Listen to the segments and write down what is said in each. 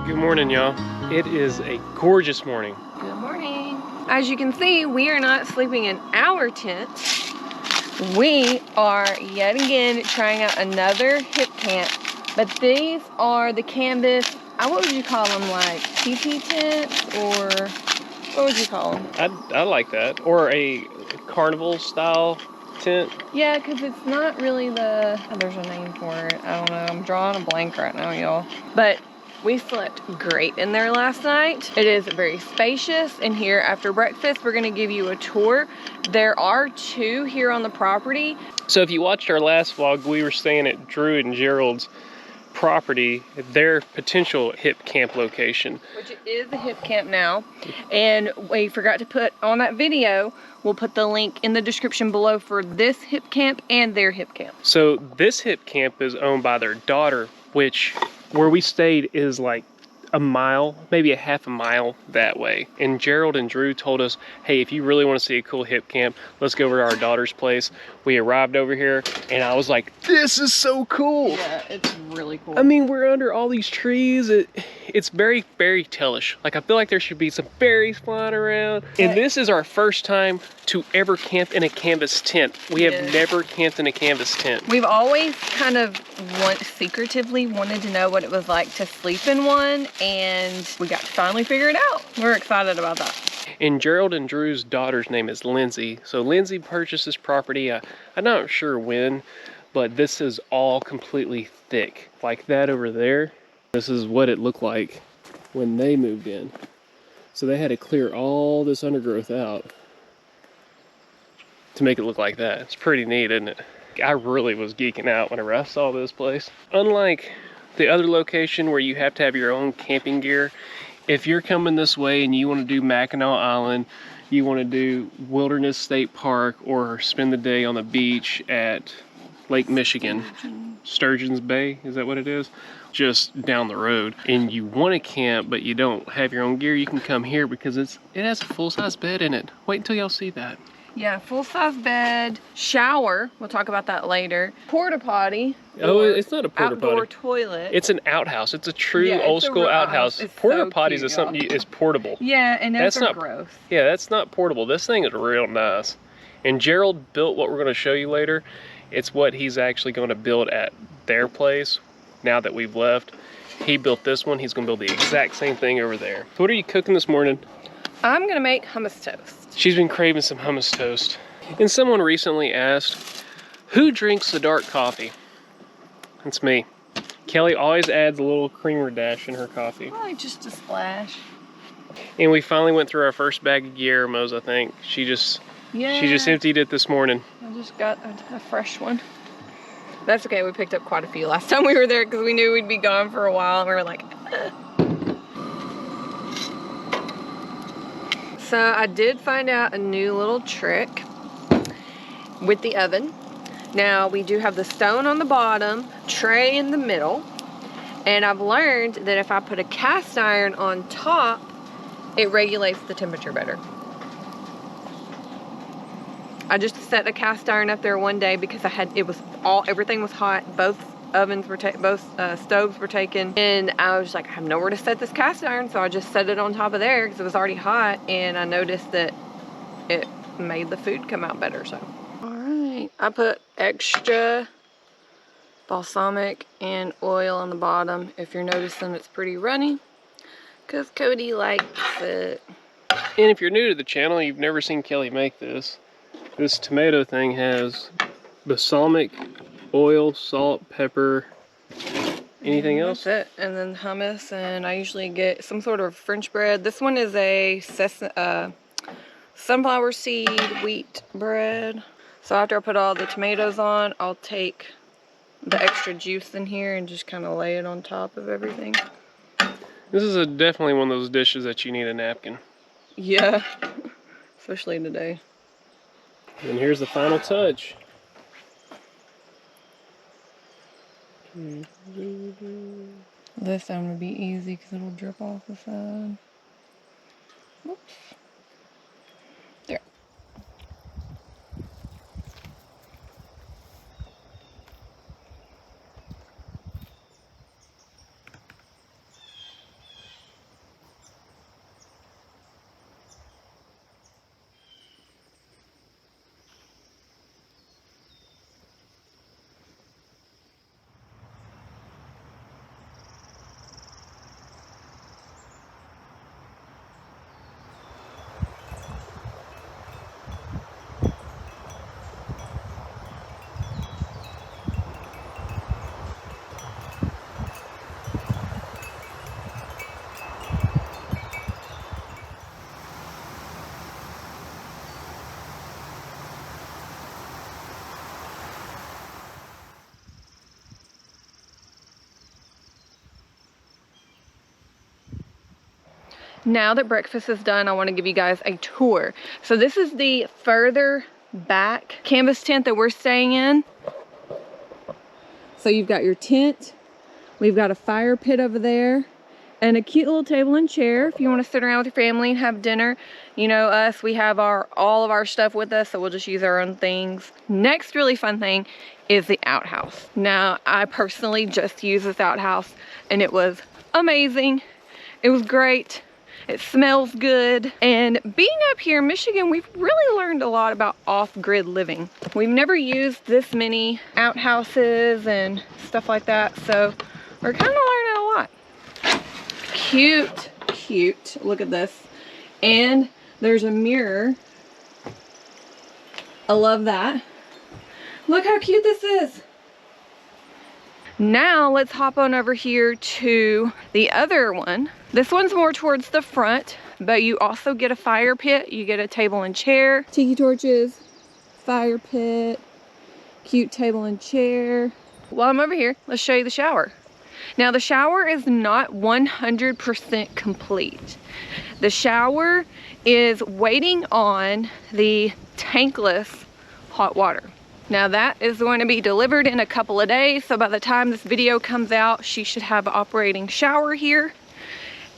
Good morning, y'all. It is a gorgeous morning. Good morning. As you can see, we are not sleeping in our tent. We are yet again trying out another Hipcamp, but these are the canvas, what would you call them, like TP tents, or what would you call them? I like that. Or a carnival style tent. Yeah, because it's not really there's a name for it. I don't know. I'm drawing a blank right now, y'all. But we slept great in there last night. It is very spacious in here. After breakfast, we're gonna give you a tour. There are two here on the property. So if you watched our last vlog, we were staying at Drew and Gerald's property, their potential Hipcamp location. Which is a Hipcamp now. And we forgot to put on that video, we'll put the link in the description below for this Hipcamp and their Hipcamp. So this Hipcamp is owned by their daughter, which where we stayed is like a mile, maybe a half a mile that way. And Gerald and Drew told us, hey, if you really want to see a cool Hipcamp, let's go over to our daughter's place. We arrived over here and I was like, this is so cool. Yeah, it's really cool. I mean, we're under all these trees. It's very fairy tale-ish. Like, I feel like there should be some fairies flying around. And this is our first time to ever camp in a canvas tent. We have never camped in a canvas tent. We've always kind of secretively wanted to know what it was like to sleep in one, and we got to finally figure it out. We're excited about that. And Gerald and Drew's daughter's name is Lindsay. So Lindsay purchased this property, I'm not sure when, but this is all completely thick. Like that over there. This is what it looked like when they moved in. So they had to clear all this undergrowth out to make it look like that. It's pretty neat, isn't it? I really was geeking out whenever I saw this place. Unlike the other location where you have to have your own camping gear, if you're coming this way and you want to do Mackinac Island, you want to do Wilderness State Park, or spend the day on the beach at Lake Michigan, Sturgeon's Bay, is that what it is? Just down the road, and you want to camp but you don't have your own gear, you can come here because it has a full-size bed in it. Wait until y'all see that. Yeah, full-size bed, shower, we'll talk about that later, porta potty. Oh, it's not a porta potty. Outdoor toilet. It's an outhouse. It's a true old school outhouse. Porta potties is something is portable. Yeah, and that's not gross. Yeah, that's not portable. This thing is real nice. And Gerald built what we're going to show you later. It's what he's actually going to build at their place now that we've left. He built this one. He's going to build the exact same thing over there. So what are you cooking this morning? I'm going to make hummus toast. She's been craving some hummus toast. And someone recently asked, who drinks the dark coffee? It's me. Kelly always adds a little creamer dash in her coffee. Probably just a splash. And we finally went through our first bag of Guillermo's, I think. She just emptied it this morning. I just got a fresh one. That's okay, we picked up quite a few last time we were there because we knew we'd be gone for a while and we were like, So I did find out a new little trick with the oven. Now we do have the stone on the bottom, tray in the middle, and I've learned that if I put a cast iron on top, it regulates the temperature better. I just set a cast iron up there one day because everything was hot. Both stoves were taken, and I was like, I have nowhere to set this cast iron, so I just set it on top of there because it was already hot, and I noticed that it made the food come out better. So alright, I put extra balsamic and oil on the bottom. If you're noticing, it's pretty runny because Cody likes it. And if you're new to the channel, you've never seen Kelly make this. This tomato thing has balsamic, oil, salt, pepper, Anything else? That's it. And then hummus, and I usually get some sort of French bread. This one is a sunflower seed wheat bread. So after I put all the tomatoes on, I'll take the extra juice in here and just kind of lay it on top of everything. This is definitely one of those dishes that you need a napkin. Yeah, especially today. And here's the final touch. This time will be easy because it'll drip off the side. Whoops. There. Now that breakfast is done, I want to give you guys a tour. So this is the further back canvas tent that we're staying in. So you've got your tent, we've got a fire pit over there, and a cute little table and chair if you want to sit around with your family and have dinner. You know us, we have all of our stuff with us, so we'll just use our own things. Next really fun thing is the outhouse. Now, I personally just used this outhouse, and it was amazing. It was great. It smells good. And being up here in Michigan, we've really learned a lot about off-grid living. We've never used this many outhouses and stuff like that, so we're kind of learning a lot. Cute, cute. Look at this. And there's a mirror. I love that. Look how cute this is. Now let's hop on over here to the other one. This one's more towards the front, but you also get a fire pit. You get a table and chair, tiki torches, fire pit, cute table and chair. While I'm over here, let's show you the shower. Now the shower is not 100% complete. The shower is waiting on the tankless hot water. Now that is going to be delivered in a couple of days, so by the time this video comes out, she should have an operating shower here.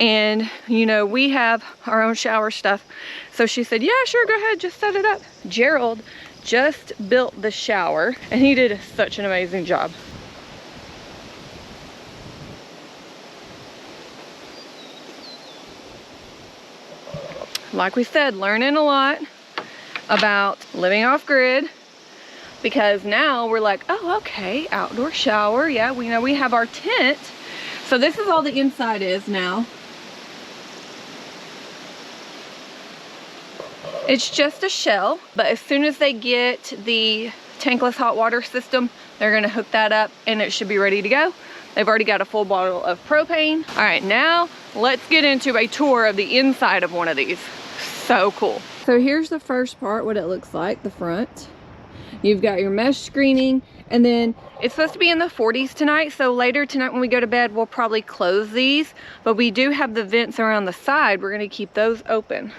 And you know, we have our own shower stuff. So she said, yeah, sure, go ahead, just set it up. Gerald just built the shower, and he did such an amazing job. Like we said, learning a lot about living off grid. Because now we're like, oh, okay, outdoor shower. Yeah, we know we have our tent. So this is all the inside is now. It's just a shell, but as soon as they get the tankless hot water system, they're gonna hook that up and it should be ready to go. They've already got a full bottle of propane. All right, now let's get into a tour of the inside of one of these. So cool. So here's the first part, what it looks like, the front. You've got your mesh screening, and then it's supposed to be in the 40s tonight, so later tonight when we go to bed, we'll probably close these, but we do have the vents around the side. We're gonna keep those open.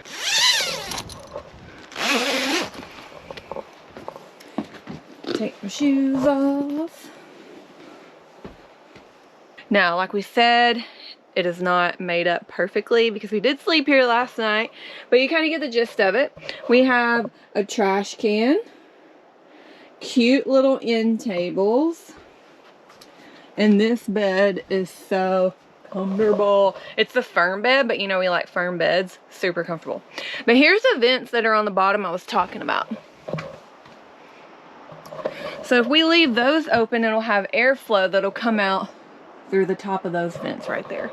Take my shoes off. Now, like we said, it is not made up perfectly because we did sleep here last night, but you kind of get the gist of it. We have a trash can, cute little end tables, and this bed is so comfortable. It's the firm bed, but you know we like firm beds. Super comfortable. But here's the vents that are on the bottom I was talking about. So if we leave those open, it'll have airflow that'll come out through the top of those vents right there.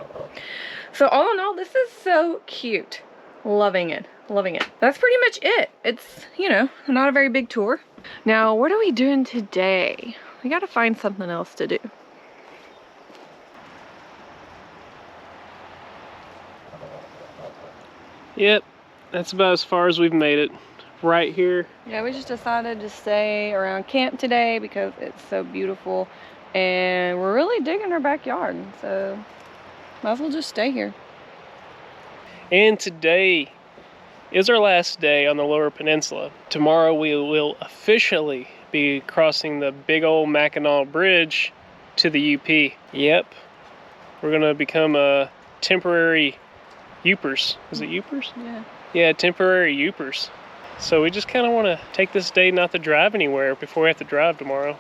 So all in all, this is so cute. Loving it, loving it. That's pretty much it. It's, you know, not a very big tour. Now, what are we doing today? We gotta find something else to do. Yep, that's about as far as we've made it. Right here. Yeah, we just decided to stay around camp today because it's so beautiful and we're really digging our backyard, so might as well just stay here. And today is our last day on the Lower Peninsula. Tomorrow we will officially be crossing the big old Mackinac Bridge to the UP. Yep, we're gonna become a temporary Upers. Is it Upers? Yeah. Yeah, temporary Upers. So we just kind of want to take this day not to drive anywhere before we have to drive tomorrow.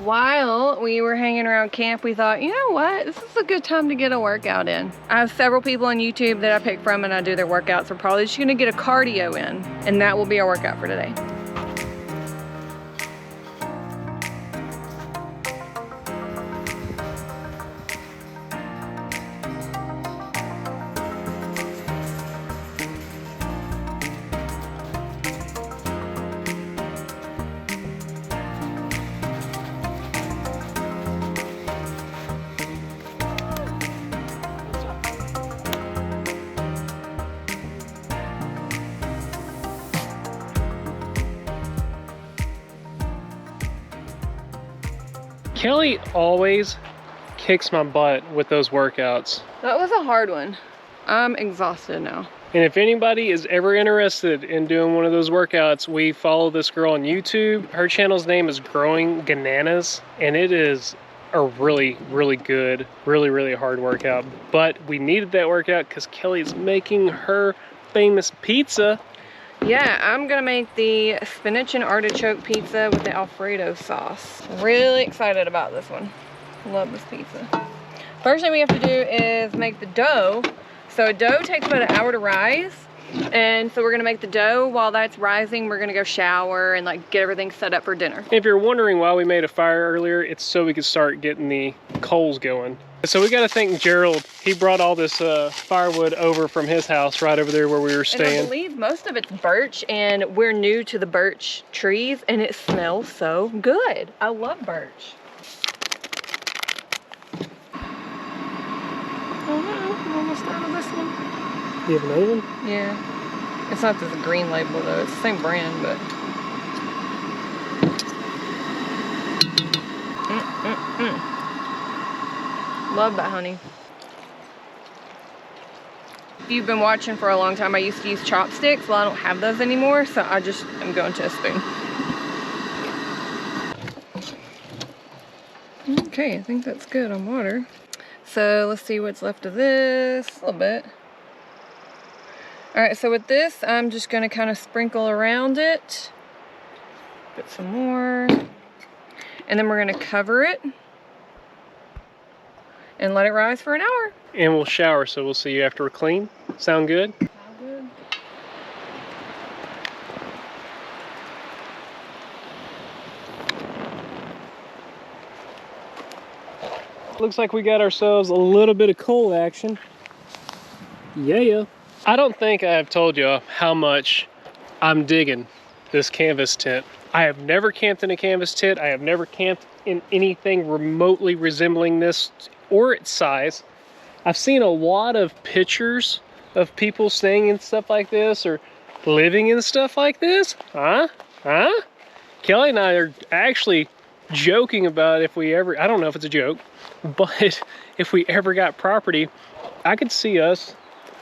While we were hanging around camp, we thought, you know what, this is a good time to get a workout in. I have several people on YouTube that I pick from and I do their workouts. We're probably just gonna get a cardio in, and that will be our workout for today. Kelly always kicks my butt with those workouts. That was a hard one. I'm exhausted now. And if anybody is ever interested in doing one of those workouts, we follow this girl on YouTube. Her channel's name is Growing Bananas, and it is a really, really good, really hard workout. But we needed that workout because Kelly's making her famous pizza. Yeah, I'm gonna make the spinach and artichoke pizza with the alfredo sauce. Really excited about this one. Love this pizza. First thing we have to do is make the dough. So dough takes about an hour to rise. And so we're gonna make the dough. While that's rising, we're gonna go shower and like get everything set up for dinner. If you're wondering why we made a fire earlier, it's so we could start getting the coals going. So we gotta thank Gerald. He brought all this firewood over from his house right over there where we were staying. And I believe most of it's birch, and we're new to the birch trees, and it smells so good. I love birch. Oh no, I'm almost out of this one. You have another one? Yeah. It's not the green label though, it's the same brand, but. Love that honey. If you've been watching for a long time, I used to use chopsticks. Well, I don't have those anymore, so I just am going to a spoon. Okay, I think that's good on water. So let's see what's left of this, a little bit. All right, so with this, I'm just gonna kind of sprinkle around it. Put some more. And then we're gonna cover it and let it rise for an hour. And we'll shower, so we'll see you after we're clean. Sound good? Sound good. Looks like we got ourselves a little bit of coal action. Yeah. I don't think I've told you how much I'm digging this canvas tent. I have never camped in a canvas tent. I have never camped in anything remotely resembling this or its size. I've seen a lot of pictures of people staying in stuff like this or living in stuff like this. Huh? Kelly and I are actually joking about if we ever, I don't know if it's a joke, but if we ever got property, I could see us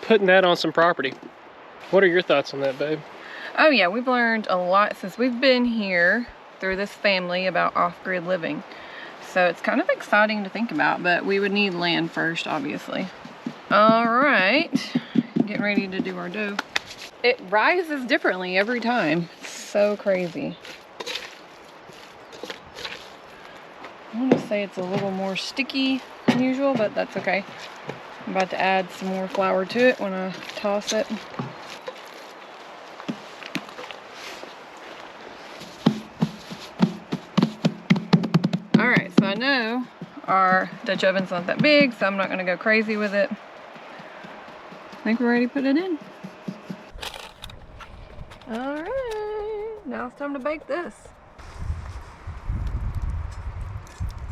putting that on some property. What are your thoughts on that, babe? Oh yeah, we've learned a lot since we've been here through this family about off-grid living. So it's kind of exciting to think about, but we would need land first, obviously. All right, getting ready to do our dough. It rises differently every time. It's so crazy. I want to say it's a little more sticky than usual, but that's okay. I'm about to add some more flour to it when I toss it. Alright, so I know our Dutch oven's not that big, so I'm not going to go crazy with it. I think we're ready to put it in. Alright, now it's time to bake this.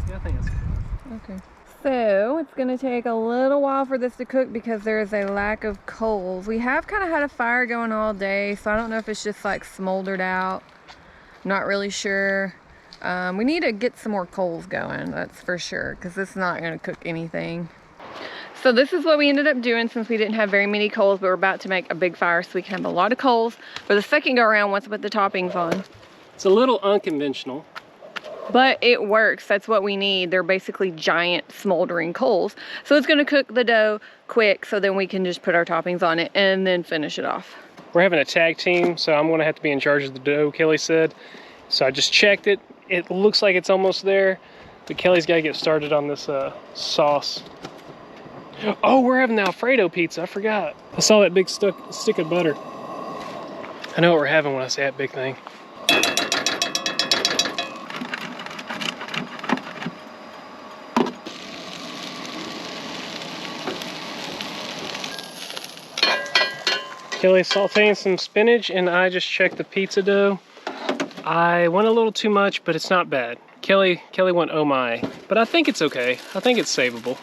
Yeah, I think it's good. Okay. So it's gonna take a little while for this to cook because there is a lack of coals. We have kind of had a fire going all day, so I don't know if it's just like smoldered out. Not really sure. We need to get some more coals going, that's for sure, because this is not gonna cook anything. So this is what we ended up doing since we didn't have very many coals, but we're about to make a big fire so we can have a lot of coals for the second go around once we put the toppings on. It's a little unconventional. But it works. That's what we need. They're basically giant smoldering coals. So it's going to cook the dough quick so then we can just put our toppings on it and then finish it off. We're having a tag team, so I'm going to have to be in charge of the dough, Kelly said. So I just checked it. It looks like it's almost there. But Kelly's got to get started on this sauce. Oh, we're having the Alfredo pizza. I forgot. I saw that big stick of butter. I know what we're having when I say that big thing. Kelly's sauteing some spinach, and I just checked the pizza dough. I went a little too much, but it's not bad. Kelly went oh my, but I think it's okay. I think it's savable.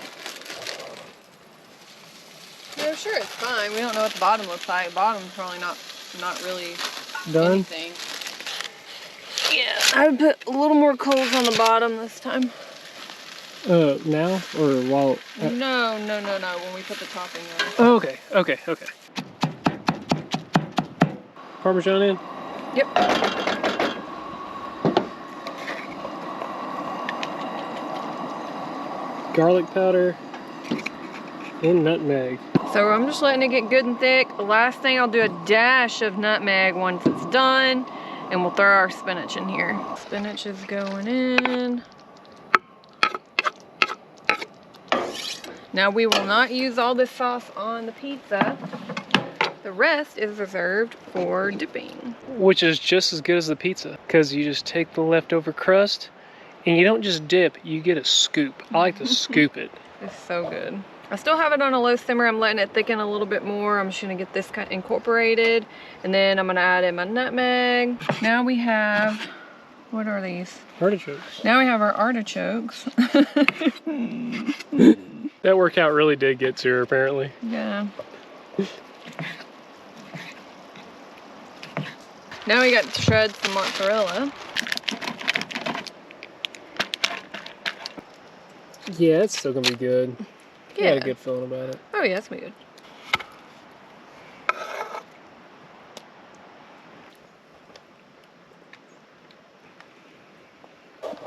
Yeah, sure, it's fine. We don't know what the bottom looks like. Bottom's probably not really Done? anything. Yeah, I would put a little more coals on the bottom this time. Now or while? No, when we put the topping on. Oh, okay. Parmesan in? Yep. Garlic powder and nutmeg. So I'm just letting it get good and thick. The last thing, I'll do a dash of nutmeg once it's done, and we'll throw our spinach in here. Spinach is going in. Now we will not use all this sauce on the pizza. The rest is reserved for dipping. Which is just as good as the pizza, because you just take the leftover crust and you don't just dip, you get a scoop. I like to scoop it. It's so good. I still have it on a low simmer. I'm letting it thicken a little bit more. I'm just gonna get this kind of incorporated, and then I'm gonna add in my nutmeg. Now we have, what are these? Artichokes. Now we have our artichokes. That workout really did get to her, apparently. Yeah. Now we got to shred some mozzarella. Yeah, it's still gonna be good. Yeah. I got a good feeling about it. Oh yeah, it's gonna be good.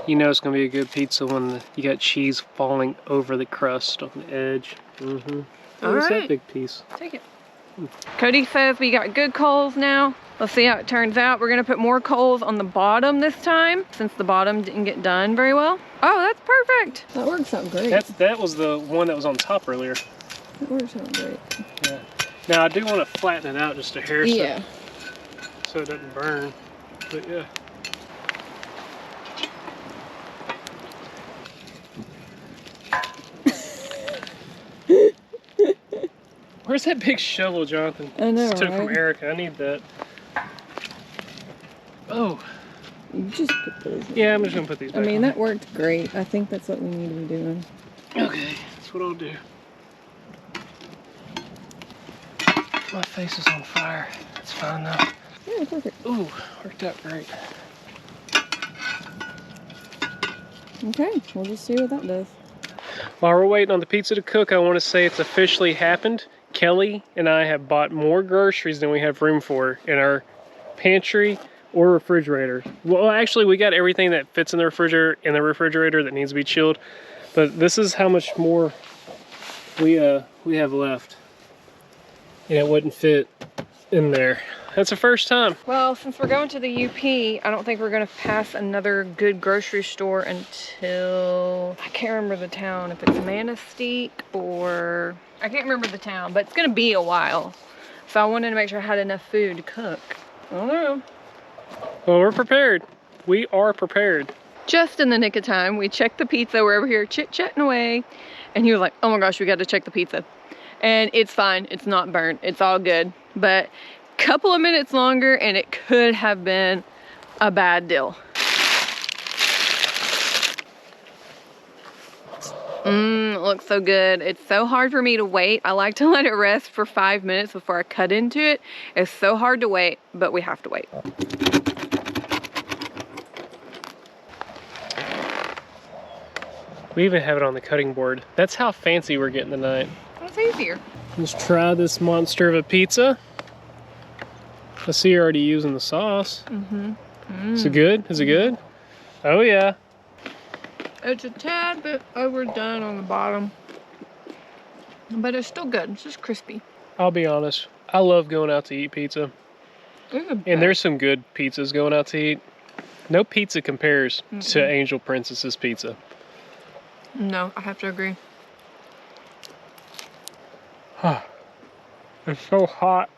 You know it's gonna be a good pizza when you got cheese falling over the crust on the edge. Mm-hmm. All What's right. that big piece? Take it. Cody says we got good coals now. Let's see how it turns out. We're gonna put more coals on the bottom this time, since the bottom didn't get done very well. Oh, that's perfect. That works out great. That was the one that was on top earlier. That works out great. Yeah. Now I do want to flatten it out just a hair, Yeah. so it doesn't burn. But yeah. Where's that big shovel, Jonathan? I know, Took from right? Erica. I need that. Oh. You just put those in. Yeah, I'm just gonna put these back I mean, on. that worked great. I think that's what we need to be doing. Okay, that's what I'll do. My face is on fire. It's fine though. Yeah, perfect. Ooh, worked out great. Okay, we'll just see what that does. While we're waiting on the pizza to cook, I want to say it's officially happened. Kelly and I have bought more groceries than we have room for in our pantry. or refrigerator. Well, actually, we got everything that fits in the refrigerator that needs to be chilled. But this is how much more we have left. And it wouldn't fit in there. That's the first time. Well, since we're going to the UP, I don't think we're gonna pass another good grocery store until, I can't remember the town, if it's Manistee or, I can't remember the town, but it's gonna be a while. So I wanted to make sure I had enough food to cook. I don't know. Well, we're prepared. We are prepared. Just in the nick of time, we checked the pizza. We're over here chit-chatting away. And he was like, oh my gosh, we got to check the pizza. And it's fine. It's not burnt. It's all good. But a couple of minutes longer and it could have been a bad deal. It looks so good. It's so hard for me to wait. I like to let it rest for 5 minutes before I cut into it. It's so hard to wait, but we have to wait. We even have it on the cutting board. That's how fancy we're getting tonight. It's easier. Let's try this monster of a pizza. I see you're already using the sauce. Is it good? Is it good? Oh yeah. It's a tad bit overdone on the bottom, but it's still good. It's just crispy. I'll be honest. I love going out to eat pizza. And there's some good pizzas going out to eat. No pizza compares to Angel Princess's pizza. No, I have to agree. It's so hot.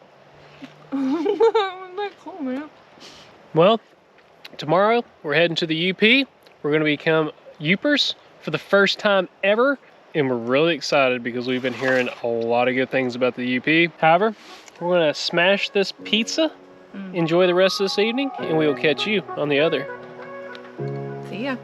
That's cool, man. Well, tomorrow we're heading to the UP. We're going to become Upers for the first time ever. And we're really excited because we've been hearing a lot of good things about the UP. However, we're going to smash this pizza, enjoy the rest of this evening, and we will catch you on the other. See ya.